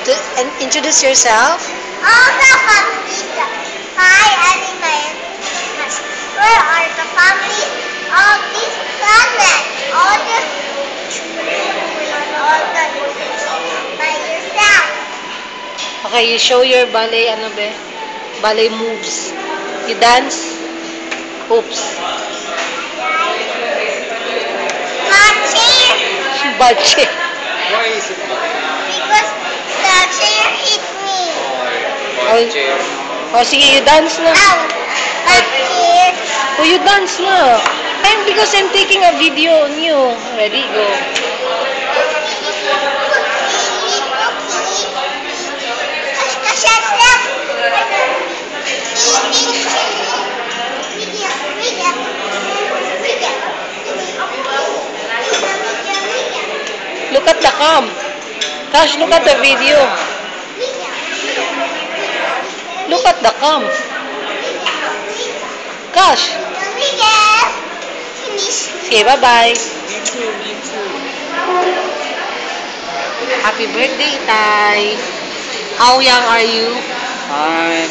And introduce yourself. All the families. Hi, Animal. Where are the families of this planet? All the by yourself. Okay, you show your ballet, ano be? Ballet moves. You dance. Oops. Chair. Bad chair. Why is it bad? Because the chair hit me. Bad chair. Oh, sige, you dance na. Ow! Bad chair. Oh, you dance na. Because I'm taking a video on you. Ready, go. Look at the cam. Cash, look at the video. Look at the cam. Cash. Okay, bye-bye. Me too, me too. Happy birthday, Tay. How young are you? I'm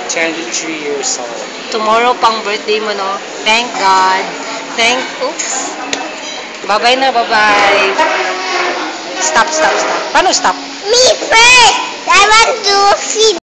23 years old. Tomorrow pang birthday mo, no? Thank God. Oops. Bye-bye na, bye-bye. Stop. Paano stop? Me first! I want to feed